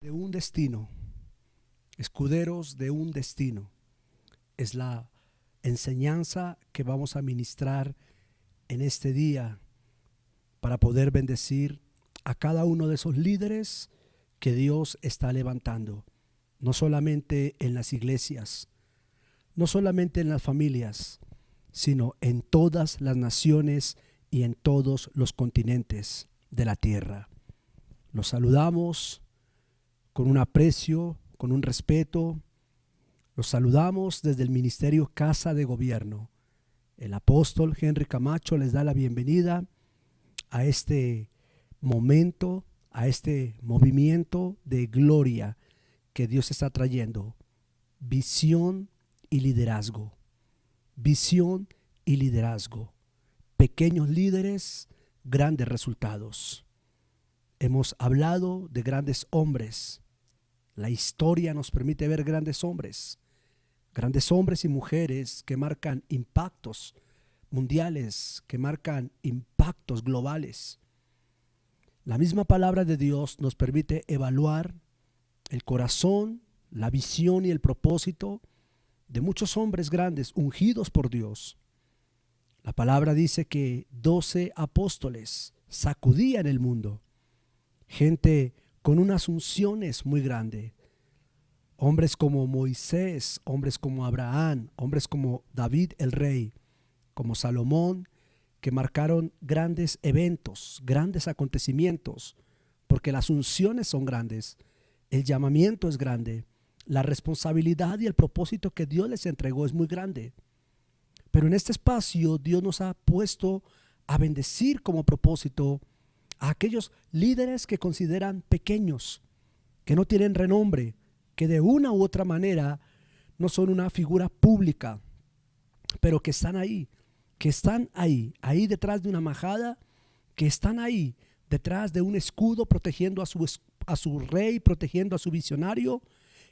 De un destino, escuderos de un destino, es la enseñanza que vamos a ministrar en este día para poder bendecir a cada uno de esos líderes que Dios está levantando, no solamente en las iglesias, no solamente en las familias, sino en todas las naciones y en todos los continentes de la tierra. Los saludamos con un aprecio, con un respeto. Los saludamos desde el Ministerio Casa de Gobierno. El apóstol Henry Camacho les da la bienvenida a este momento, a este movimiento de gloria que Dios está trayendo. Visión y liderazgo. Visión y liderazgo. Pequeños líderes, grandes resultados. Hemos hablado de grandes hombres. La historia nos permite ver grandes hombres y mujeres que marcan impactos mundiales, que marcan impactos globales. La misma palabra de Dios nos permite evaluar el corazón, la visión y el propósito de muchos hombres grandes ungidos por Dios. La palabra dice que 12 apóstoles sacudían el mundo. Gente con unas unciones muy grandes. Hombres como Moisés, hombres como Abraham, hombres como David el rey, como Salomón, que marcaron grandes eventos, grandes acontecimientos, porque las unciones son grandes, el llamamiento es grande, la responsabilidad y el propósito que Dios les entregó es muy grande. Pero en este espacio Dios nos ha puesto a bendecir como propósito a aquellos líderes que consideran pequeños, que no tienen renombre, que de una u otra manera no son una figura pública, pero que están ahí, ahí detrás de una majada, que están ahí detrás de un escudo protegiendo a su rey, protegiendo a su visionario,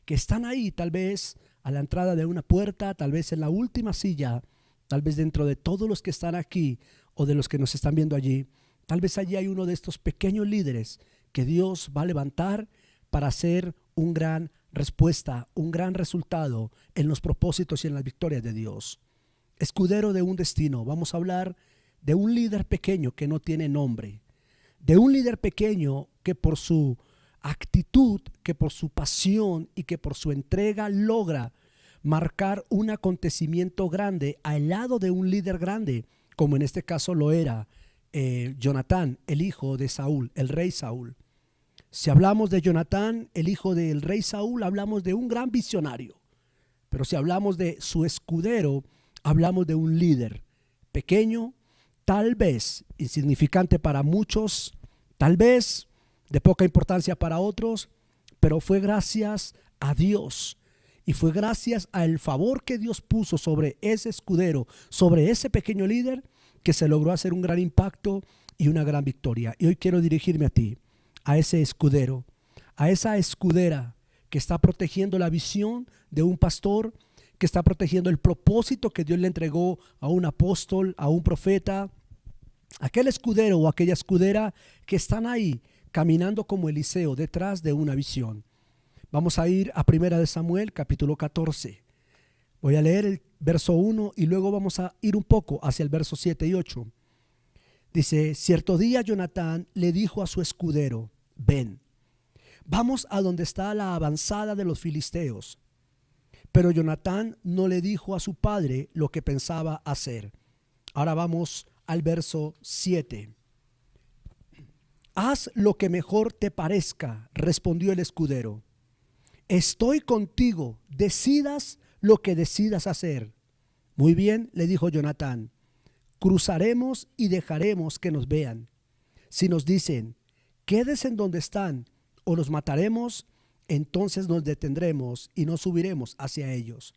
que están ahí tal vez a la entrada de una puerta, tal vez en la última silla, tal vez dentro de todos los que están aquí o de los que nos están viendo allí. Tal vez allí hay uno de estos pequeños líderes que Dios va a levantar para hacer un gran respuesta, un gran resultado en los propósitos y en las victorias de Dios. Escudero de un destino. Vamos a hablar de un líder pequeño que no tiene nombre, de un líder pequeño que por su actitud, que por su pasión y que por su entrega logra marcar un acontecimiento grande al lado de un líder grande, como en este caso lo era Jonatán, el hijo de Saúl, el rey Saúl. Si hablamos de Jonatán, el hijo del rey Saúl, hablamos de un gran visionario. Pero si hablamos de su escudero, hablamos de un líder pequeño, tal vez insignificante para muchos, tal vez de poca importancia para otros, pero fue gracias a Dios y fue gracias al favor que Dios puso sobre ese escudero, sobre ese pequeño líder, que se logró hacer un gran impacto y una gran victoria. Y hoy quiero dirigirme a ti, a ese escudero, a esa escudera que está protegiendo la visión de un pastor, que está protegiendo el propósito que Dios le entregó a un apóstol, a un profeta, aquel escudero o aquella escudera que están ahí caminando como Eliseo detrás de una visión. Vamos a ir a 1 Samuel capítulo 14. Voy a leer el verso 1 y luego vamos a ir un poco hacia el verso 7 y 8. Dice: cierto día Jonatán le dijo a su escudero: ven, vamos a donde está la avanzada de los filisteos. Pero Jonatán no le dijo a su padre lo que pensaba hacer. Ahora vamos al verso 7. Haz lo que mejor te parezca, respondió el escudero. Estoy contigo, decidas lo que decidas hacer. Muy bien, le dijo Jonatán, cruzaremos y dejaremos que nos vean. Si nos dicen, quédense en donde están o los mataremos, entonces nos detendremos y no subiremos hacia ellos.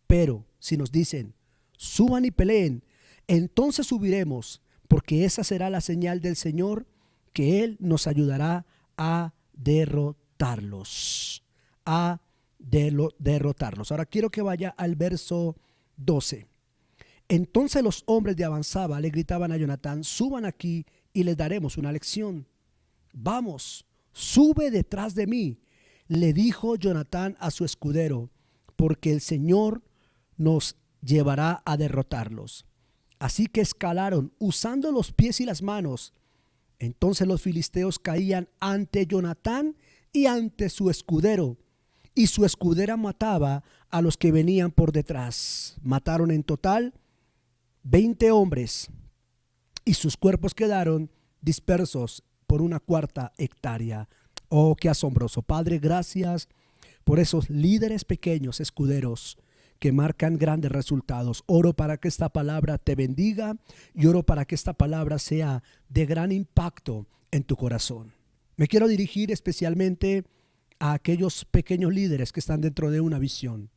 Pero si nos dicen, suban y peleen, entonces subiremos, porque esa será la señal del Señor, que Él nos ayudará a derrotarlos. Derrotarlos. Ahora quiero que vaya al verso 12. Entonces los hombres de avanzada le gritaban a Jonatán: suban aquí y les daremos una lección. Vamos, sube detrás de mí. le dijo Jonatán a su escudero, porque el Señor nos llevará a derrotarlos. Así que escalaron usando los pies y las manos. Entonces los filisteos caían ante Jonatán y ante su escudero, y su escudera mataba a los que venían por detrás. Mataron en total 20 hombres, y sus cuerpos quedaron dispersos por 1/4 hectárea. Oh, qué asombroso. Padre, gracias por esos líderes pequeños, escuderos, que marcan grandes resultados. Oro para que esta palabra te bendiga y oro para que esta palabra sea de gran impacto en tu corazón. Me quiero dirigir especialmente a aquellos pequeños líderes que están dentro de una visión.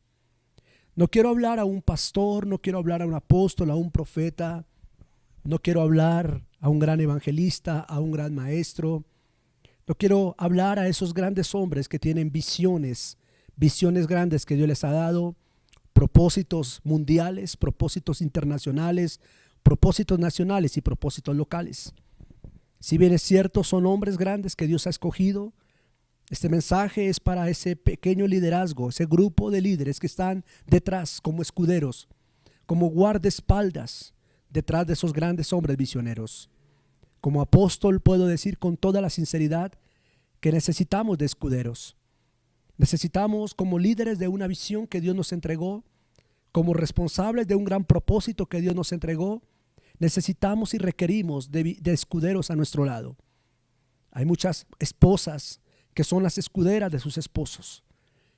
No quiero hablar a un pastor, no quiero hablar a un apóstol, a un profeta, no quiero hablar a un gran evangelista, a un gran maestro. No quiero hablar a esos grandes hombres que tienen visiones grandes que Dios les ha dado, propósitos mundiales, propósitos internacionales, propósitos nacionales y propósitos locales. Si bien es cierto, son hombres grandes que Dios ha escogido, este mensaje es para ese pequeño liderazgo, ese grupo de líderes que están detrás como escuderos, como guardaespaldas detrás de esos grandes hombres visioneros. Como apóstol puedo decir con toda la sinceridad que necesitamos de escuderos. Necesitamos, como líderes de una visión que Dios nos entregó, como responsables de un gran propósito que Dios nos entregó, necesitamos y requerimos de escuderos a nuestro lado. Hay muchas esposas que son las escuderas de sus esposos,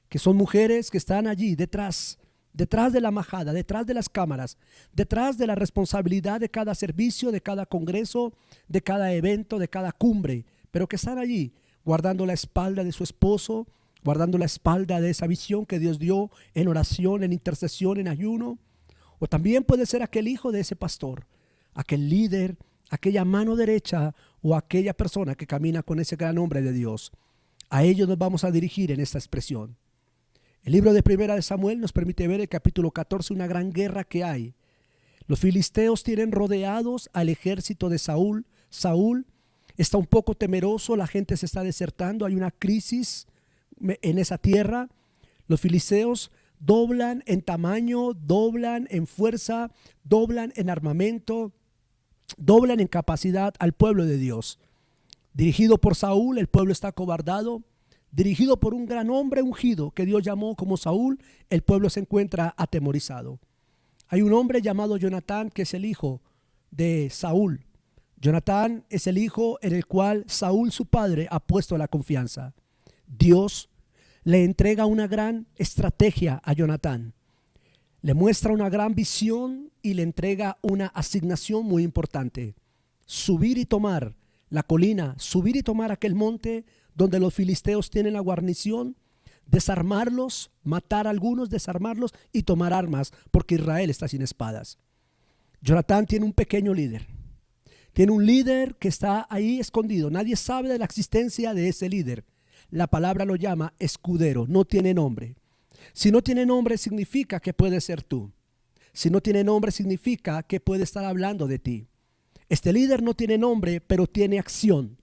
que son mujeres que están allí detrás de la majada, detrás de las cámaras, detrás de la responsabilidad de cada servicio, de cada congreso, de cada evento, de cada cumbre, pero que están allí guardando la espalda de su esposo, guardando la espalda de esa visión que Dios dio en oración, en intercesión, en ayuno. O también puede ser aquel hijo de ese pastor, aquel líder, aquella mano derecha o aquella persona que camina con ese gran hombre de Dios. A ellos nos vamos a dirigir en esta expresión. El libro de Primera de Samuel nos permite ver el capítulo 14, una gran guerra que hay. Los filisteos tienen rodeados al ejército de Saúl. Saúl está un poco temeroso, la gente se está desertando, hay una crisis en esa tierra. Los filisteos doblan en tamaño, doblan en fuerza, doblan en armamento, doblan en capacidad al pueblo de Dios. Dirigido por Saúl, el pueblo está acobardado. Dirigido por un gran hombre ungido que Dios llamó como Saúl, el pueblo se encuentra atemorizado. Hay un hombre llamado Jonatán que es el hijo de Saúl. Jonatán es el hijo en el cual Saúl, su padre, ha puesto la confianza. Dios le entrega una gran estrategia a Jonatán. Le muestra una gran visión y le entrega una asignación muy importante. Subir y tomar la colina, subir y tomar aquel monte donde los filisteos tienen la guarnición, desarmarlos, matar a algunos, desarmarlos y tomar armas, porque Israel está sin espadas. Jonatán tiene un pequeño líder. Tiene un líder que está ahí escondido. Nadie sabe de la existencia de ese líder. La palabra lo llama escudero, no tiene nombre. Si no tiene nombre significa que puede ser tú. Si no tiene nombre significa que puede estar hablando de ti. Este líder no tiene nombre, pero tiene acción.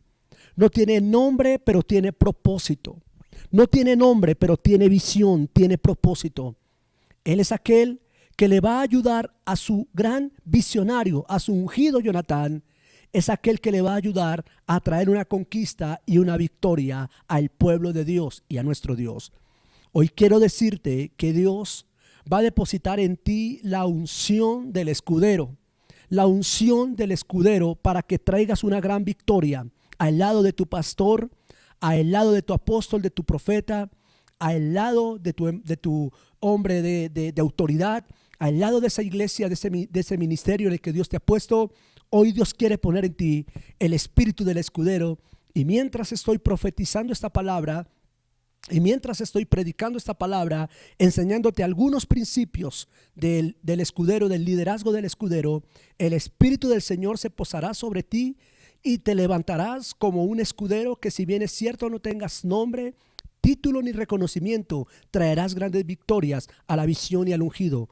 No tiene nombre, pero tiene propósito. No tiene nombre, pero tiene visión, tiene propósito. Él es aquel que le va a ayudar a su gran visionario, a su ungido Jonatán. Es aquel que le va a ayudar a traer una conquista y una victoria al pueblo de Dios y a nuestro Dios. Hoy quiero decirte que Dios va a depositar en ti la unción del escudero. La unción del escudero para que traigas una gran victoria al lado de tu pastor, al lado de tu apóstol, de tu profeta, al lado de tu hombre de autoridad, al lado de esa iglesia, de ese ministerio en el que Dios te ha puesto. Hoy Dios quiere poner en ti el espíritu del escudero. Y mientras estoy profetizando esta palabra, y mientras estoy predicando esta palabra, enseñándote algunos principios del escudero, del liderazgo del escudero, el Espíritu del Señor se posará sobre ti y te levantarás como un escudero que, si bien es cierto no tengas nombre, título ni reconocimiento, traerás grandes victorias a la visión y al ungido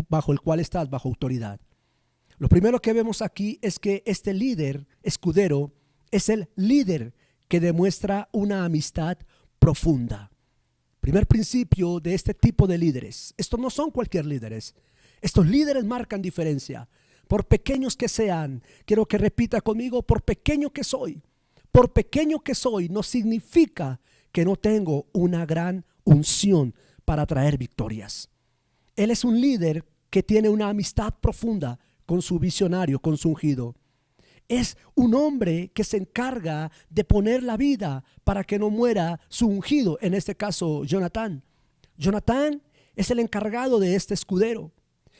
bajo el cual estás bajo autoridad. Lo primero que vemos aquí es que este líder escudero es el líder que demuestra una amistad profunda. Primer principio de este tipo de líderes. Estos no son cualquier líderes. Estos líderes marcan diferencia. Por pequeños que sean, quiero que repita conmigo, por pequeño que soy. Por pequeño que soy no significa que no tengo una gran unción para traer victorias. Él es un líder que tiene una amistad profunda con su visionario, con su ungido. Es un hombre que se encarga de poner la vida para que no muera su ungido, en este caso Jonatán. Jonatán es el encargado de este escudero.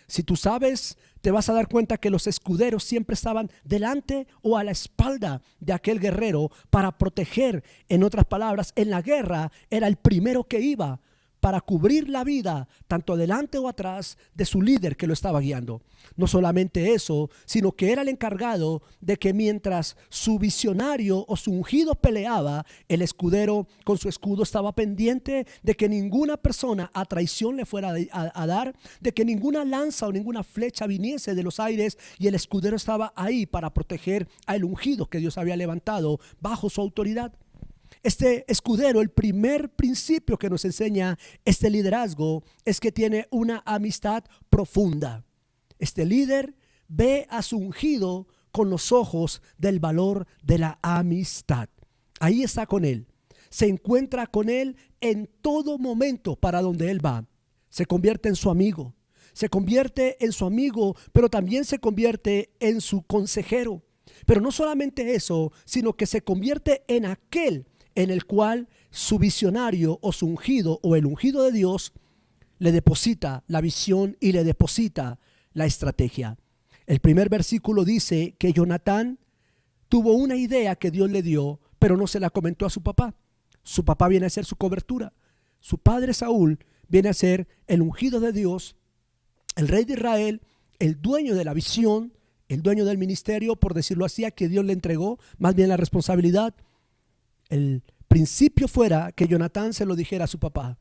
Si tú sabes, te vas a dar cuenta que los escuderos siempre estaban delante o a la espalda de aquel guerrero para proteger. En otras palabras, en la guerra era el primero que iba para cubrir la vida, tanto adelante o atrás, de su líder que lo estaba guiando. No solamente eso, sino que era el encargado de que mientras su visionario o su ungido peleaba, el escudero con su escudo estaba pendiente de que ninguna persona a traición le fuera a dar, de que ninguna lanza o ninguna flecha viniese de los aires, y el escudero estaba ahí para proteger al ungido que Dios había levantado bajo su autoridad. Este escudero, el primer principio que nos enseña este liderazgo es que tiene una amistad profunda. Este líder ve a su ungido con los ojos del valor de la amistad. Ahí está con él. Se encuentra con él en todo momento para donde él va. Se convierte en su amigo. Se convierte en su amigo, pero también se convierte en su consejero. Pero no solamente eso, sino que se convierte en aquel en el cual su visionario o su ungido o el ungido de Dios le deposita la visión y le deposita la estrategia. El primer versículo dice que Jonatán tuvo una idea que Dios le dio, pero no se la comentó a su papá. Su papá viene a ser su cobertura. Su padre Saúl viene a ser el ungido de Dios, el rey de Israel, el dueño de la visión, el dueño del ministerio, por decirlo así, a que Dios le entregó, más bien la responsabilidad. El principio fuera que Jonatán se lo dijera a su papá,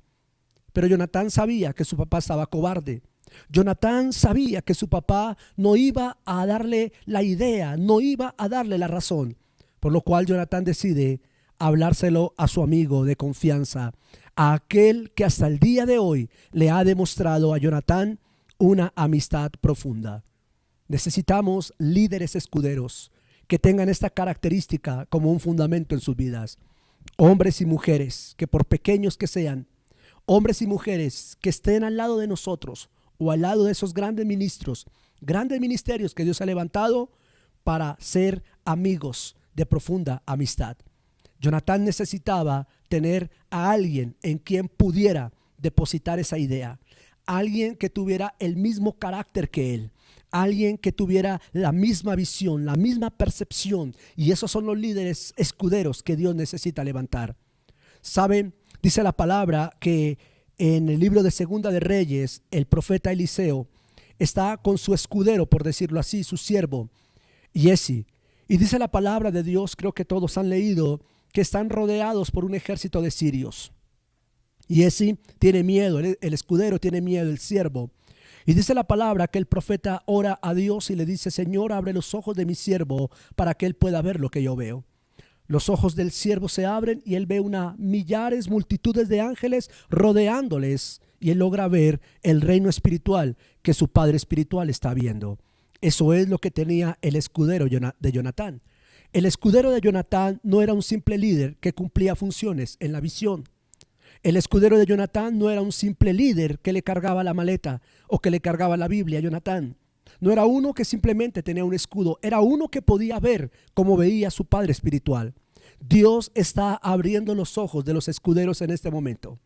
pero Jonatán sabía que su papá estaba cobarde. Jonatán sabía que su papá no iba a darle la idea, no iba a darle la razón, por lo cual Jonatán decide hablárselo a su amigo de confianza, a aquel que hasta el día de hoy le ha demostrado a Jonatán una amistad profunda. Necesitamos líderes escuderos que tengan esta característica como un fundamento en sus vidas. Hombres y mujeres que, por pequeños que sean, hombres y mujeres que estén al lado de nosotros o al lado de esos grandes ministros, grandes ministerios que Dios ha levantado para ser amigos de profunda amistad. Jonatán necesitaba tener a alguien en quien pudiera depositar esa idea, alguien que tuviera el mismo carácter que él, alguien que tuviera la misma visión, la misma percepción, y esos son los líderes escuderos que Dios necesita levantar. ¿Saben? Dice la palabra que en el libro de Segunda de Reyes, el profeta Eliseo está con su escudero, por decirlo así, su siervo, Giezi, y dice la palabra de Dios, creo que todos han leído, que están rodeados por un ejército de sirios. Giezi tiene miedo, el escudero tiene miedo, el siervo. Y dice la palabra que el profeta ora a Dios y le dice: Señor, abre los ojos de mi siervo para que él pueda ver lo que yo veo. Los ojos del siervo se abren y él ve millares, multitudes de ángeles rodeándoles, y él logra ver el reino espiritual que su padre espiritual está viendo. Eso es lo que tenía el escudero de Jonatán. El escudero de Jonatán no era un simple líder que cumplía funciones en la visión. El escudero de Jonatán no era un simple líder que le cargaba la maleta o que le cargaba la Biblia a Jonatán. No era uno que simplemente tenía un escudo, era uno que podía ver como veía su padre espiritual. Dios está abriendo los ojos de los escuderos en este momento.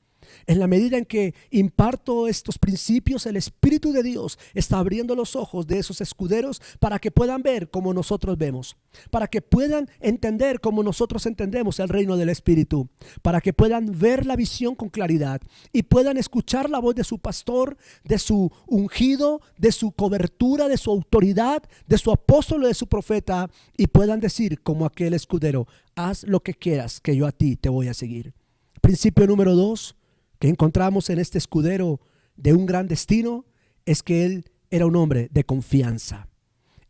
En la medida en que imparto estos principios, el Espíritu de Dios está abriendo los ojos de esos escuderos para que puedan ver como nosotros vemos, para que puedan entender como nosotros entendemos el reino del Espíritu, para que puedan ver la visión con claridad y puedan escuchar la voz de su pastor, de su ungido, de su cobertura, de su autoridad, de su apóstol o de su profeta, y puedan decir como aquel escudero: haz lo que quieras, que yo a ti te voy a seguir. Principio número 2 que encontramos en este escudero de un gran destino es que él era un hombre de confianza.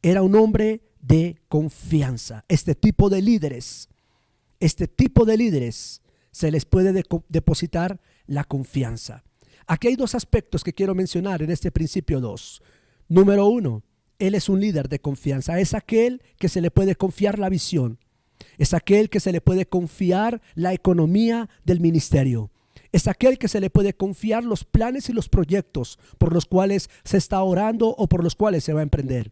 Era un hombre de confianza. Este tipo de líderes se les puede depositar la confianza. Aquí hay dos aspectos que quiero mencionar en este principio 2. Número 1, él es un líder de confianza. Es aquel que se le puede confiar la visión. Es aquel que se le puede confiar la economía del ministerio. Es aquel que se le puede confiar los planes y los proyectos por los cuales se está orando o por los cuales se va a emprender.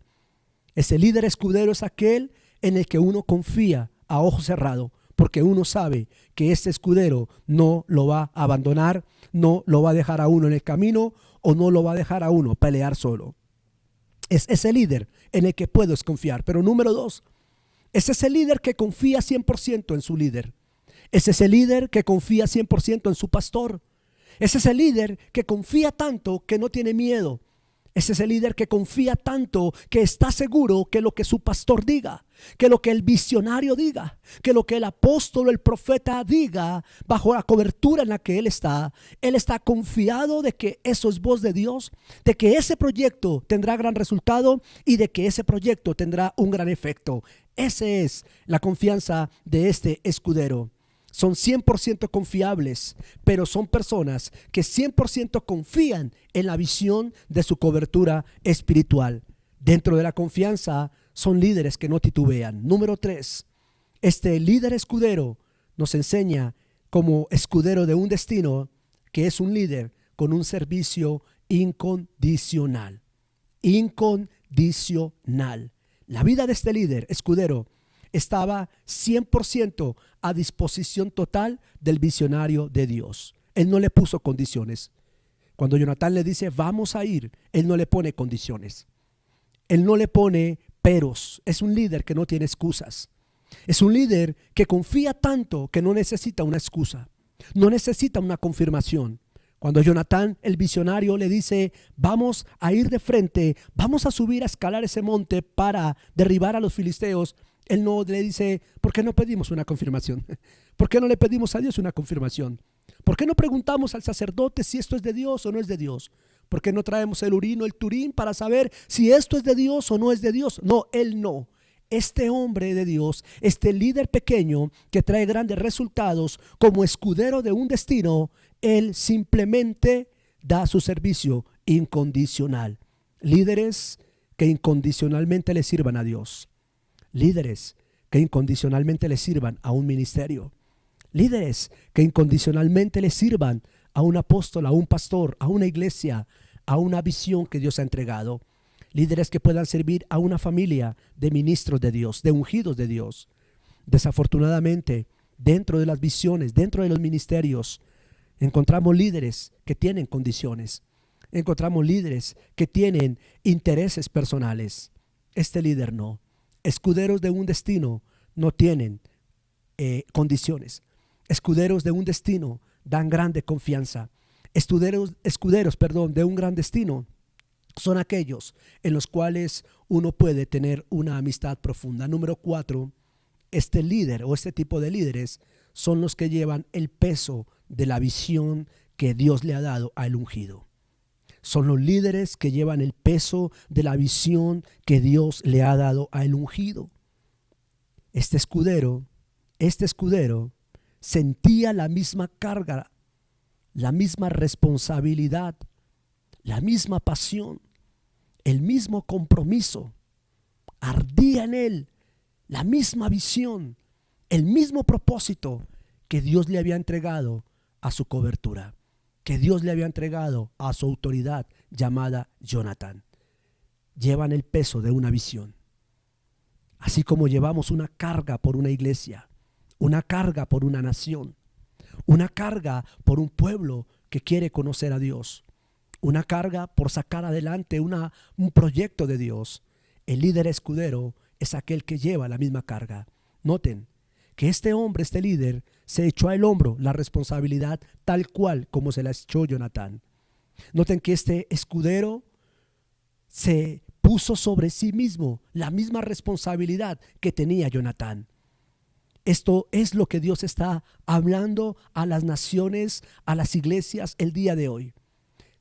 Ese líder escudero es aquel en el que uno confía a ojo cerrado, porque uno sabe que este escudero no lo va a abandonar, no lo va a dejar a uno en el camino o no lo va a dejar a uno pelear solo. Es ese líder en el que puedo confiar. Pero número 2, es ese líder que confía 100% en su líder. Es ese líder que confía 100% en su pastor. Es ese líder que confía tanto que no tiene miedo. Es ese líder que confía tanto que está seguro que lo que su pastor diga, que lo que el visionario diga, que lo que el apóstol o el profeta diga bajo la cobertura en la que él está confiado de que eso es voz de Dios, de que ese proyecto tendrá gran resultado y de que ese proyecto tendrá un gran efecto. Esa es la confianza de este escudero. Son 100% confiables, pero son personas que 100% confían en la visión de su cobertura espiritual. Dentro de la confianza son líderes que no titubean. Número 3, este líder escudero nos enseña como escudero de un destino que es un líder con un servicio incondicional. Incondicional. La vida de este líder escudero estaba 100% a disposición total del visionario de Dios. Él no le puso condiciones. Cuando Jonatán le dice vamos a ir, él no le pone condiciones. Él no le pone peros. Es un líder que no tiene excusas. Es un líder que confía tanto que no necesita una excusa. No necesita una confirmación. Cuando Jonatán, el visionario, le dice vamos a ir de frente, vamos a subir a escalar ese monte para derribar a los filisteos, él no le dice, ¿por qué no pedimos una confirmación? ¿Por qué no le pedimos a Dios una confirmación? ¿Por qué no preguntamos al sacerdote si esto es de Dios o no es de Dios? ¿Por qué no traemos el urín o el turín para saber si esto es de Dios o no es de Dios? No, él no. Este hombre de Dios, este líder pequeño que trae grandes resultados como escudero de un destino, él simplemente da su servicio incondicional. Líderes que incondicionalmente le sirvan a Dios. Líderes que incondicionalmente le sirvan a un ministerio. Líderes que incondicionalmente le sirvan a un apóstol, a un pastor, a una iglesia, a una visión que Dios ha entregado. Líderes que puedan servir a una familia de ministros de Dios, de ungidos de Dios. Desafortunadamente, dentro de las visiones, dentro de los ministerios, encontramos líderes que tienen condiciones. Encontramos líderes que tienen intereses personales. Este líder no. Escuderos de un destino no tienen condiciones. Escuderos de un destino dan grande confianza. Escuderos de un gran destino son aquellos en los cuales uno puede tener una amistad profunda. Número 4, este líder o este tipo de líderes son los que llevan el peso de la visión que Dios le ha dado al ungido. Son los líderes que llevan el peso de la visión que Dios le ha dado al ungido. Este escudero sentía la misma carga, la misma responsabilidad, la misma pasión, el mismo compromiso. Ardía en él la misma visión, el mismo propósito que Dios le había entregado a su cobertura, que Dios le había entregado a su autoridad llamada Jonatán. Llevan el peso de una visión. Así como llevamos una carga por una iglesia, una carga por una nación, una carga por un pueblo que quiere conocer a Dios, una carga por sacar adelante un proyecto de Dios. El líder escudero es aquel que lleva la misma carga. Noten que este hombre, este líder, se echó al hombro la responsabilidad tal cual como se la echó Jonatán. Noten que este escudero se puso sobre sí mismo la misma responsabilidad que tenía Jonatán. Esto es lo que Dios está hablando a las naciones, a las iglesias el día de hoy.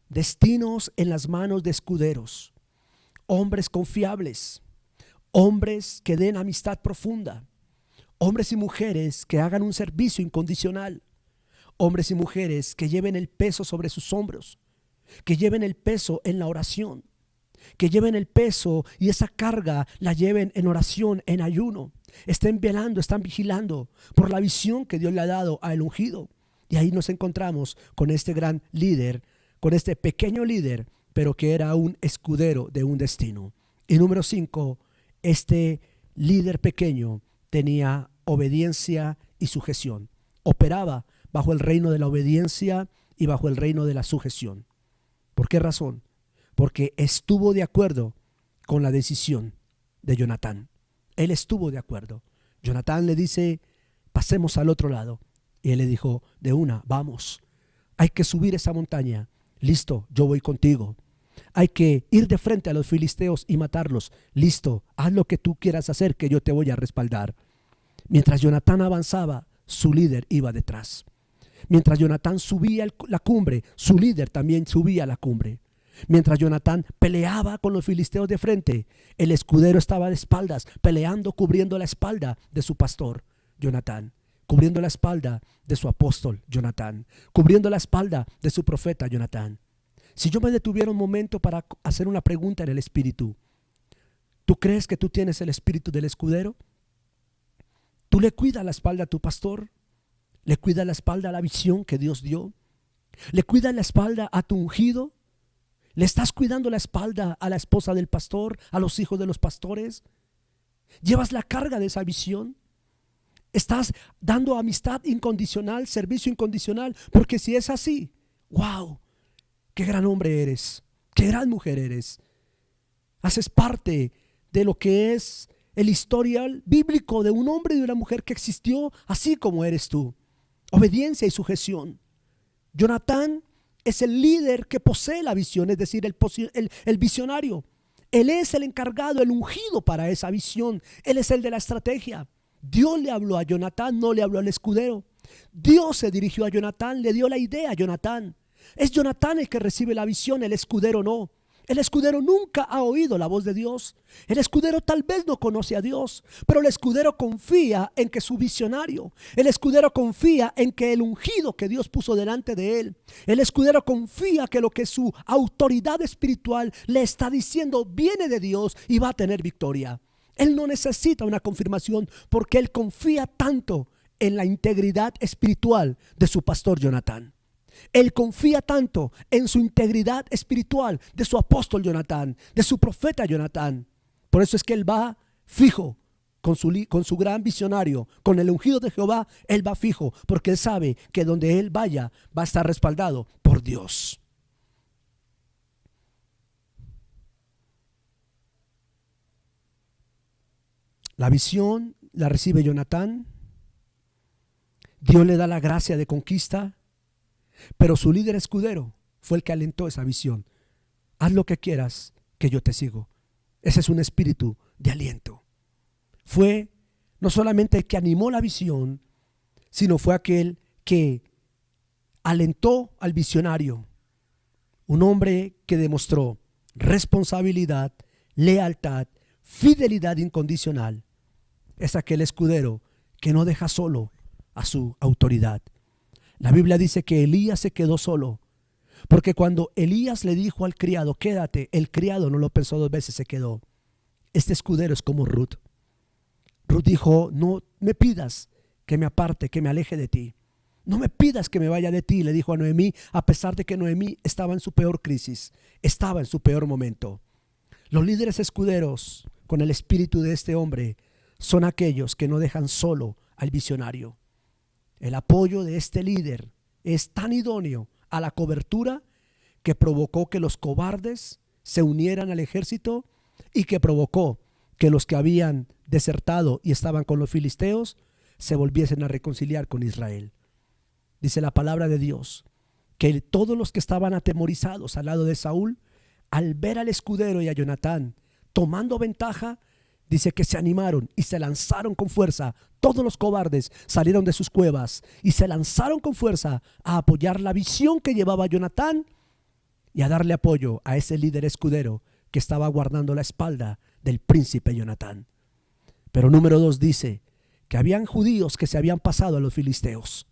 Destinos en las manos de escuderos, hombres confiables, hombres que den amistad profunda, hombres y mujeres que hagan un servicio incondicional, hombres y mujeres que lleven el peso sobre sus hombros, que lleven el peso en la oración, que lleven el peso y esa carga la lleven en oración, en ayuno. Estén velando, están vigilando por la visión que Dios le ha dado al ungido. Y ahí nos encontramos con este gran líder, con este pequeño líder, pero que era un escudero de un destino. Y número 5, este líder pequeño tenía obediencia y sujeción. Operaba bajo el reino de la obediencia y bajo el reino de la sujeción. ¿Por qué razón? Porque estuvo de acuerdo con la decisión de Jonatán. Él estuvo de acuerdo. Jonatán le dice, pasemos al otro lado. Y él le dijo, de una, vamos. Hay que subir esa montaña. Listo, yo voy contigo. Hay que ir de frente a los filisteos y matarlos. Listo, haz lo que tú quieras hacer, que yo te voy a respaldar. Mientras Jonatán avanzaba, su líder iba detrás. Mientras Jonatán subía la cumbre, su líder también subía la cumbre. Mientras Jonatán peleaba con los filisteos de frente, el escudero estaba de espaldas, peleando, cubriendo la espalda de su pastor, Jonatán, cubriendo la espalda de su apóstol, Jonatán, cubriendo la espalda de su profeta, Jonatán. Si yo me detuviera un momento para hacer una pregunta en el espíritu, ¿tú crees que tú tienes el espíritu del escudero? ¿Tú le cuidas la espalda a tu pastor? ¿Le cuidas la espalda a la visión que Dios dio? ¿Le cuidas la espalda a tu ungido? ¿Le estás cuidando la espalda a la esposa del pastor, a los hijos de los pastores? ¿Llevas la carga de esa visión? ¿Estás dando amistad incondicional, servicio incondicional? Porque si es así, wow, qué gran hombre eres, qué gran mujer eres. Haces parte de lo que es el historial bíblico de un hombre y de una mujer que existió así como eres tú. Obediencia y sujeción. Jonatán es el líder que posee la visión, es decir, el visionario. Él es el encargado, el ungido para esa visión. Él es el de la estrategia. Dios le habló a Jonatán, no le habló al escudero. Dios se dirigió a Jonatán, le dio la idea a Jonatán. Es Jonatán el que recibe la visión, el escudero no. El escudero nunca ha oído la voz de Dios. El escudero tal vez no conoce a Dios, pero el escudero confía en que su visionario, el escudero confía en que el ungido que Dios puso delante de él, el escudero confía que lo que su autoridad espiritual le está diciendo viene de Dios y va a tener victoria. Él no necesita una confirmación porque él confía tanto en la integridad espiritual de su pastor Jonatán. Él confía tanto en su integridad espiritual de su apóstol Jonatán, de su profeta Jonatán. Por eso es que él va fijo con su gran visionario, con el ungido de Jehová. Él va fijo porque él sabe que donde él vaya va a estar respaldado por Dios. La visión la recibe Jonatán. Dios le da la gracia de conquista. Pero su líder escudero fue el que alentó esa visión. Haz lo que quieras, que yo te sigo. Ese es un espíritu de aliento. Fue no solamente el que animó la visión, sino fue aquel que alentó al visionario. Un hombre que demostró responsabilidad, lealtad, fidelidad incondicional. Es aquel escudero que no deja solo a su autoridad. La Biblia dice que Elías se quedó solo, porque cuando Elías le dijo al criado, quédate, el criado no lo pensó dos veces, se quedó. Este escudero es como Ruth. Ruth dijo, no me pidas que me aparte, que me aleje de ti. No me pidas que me vaya de ti, le dijo a Noemí, a pesar de que Noemí estaba en su peor crisis, estaba en su peor momento. Los líderes escuderos, con el espíritu de este hombre, son aquellos que no dejan solo al visionario. El apoyo de este líder es tan idóneo a la cobertura que provocó que los cobardes se unieran al ejército y que provocó que los que habían desertado y estaban con los filisteos se volviesen a reconciliar con Israel. Dice la palabra de Dios que todos los que estaban atemorizados al lado de Saúl, al ver al escudero y a Jonatán tomando ventaja, dice que se animaron y se lanzaron con fuerza. Todos los cobardes salieron de sus cuevas y se lanzaron con fuerza a apoyar la visión que llevaba Jonatán y a darle apoyo a ese líder escudero que estaba guardando la espalda del príncipe Jonatán. Pero número 2 dice que habían judíos que se habían pasado a los filisteos.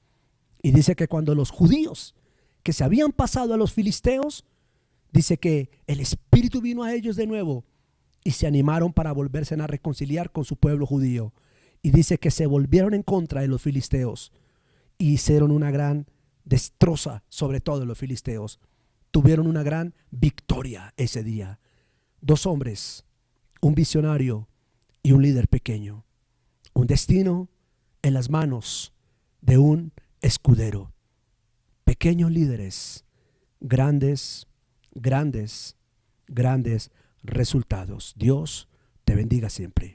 Y dice que cuando los judíos que se habían pasado a los filisteos, dice que el Espíritu vino a ellos de nuevo y se animaron para volverse a reconciliar con su pueblo judío. Y dice que se volvieron en contra de los filisteos y hicieron una gran destroza sobre todo los filisteos. Tuvieron una gran victoria ese día. Dos hombres, un visionario y un líder pequeño. Un destino en las manos de un escudero. Pequeños líderes, grandes resultados. Dios te bendiga siempre.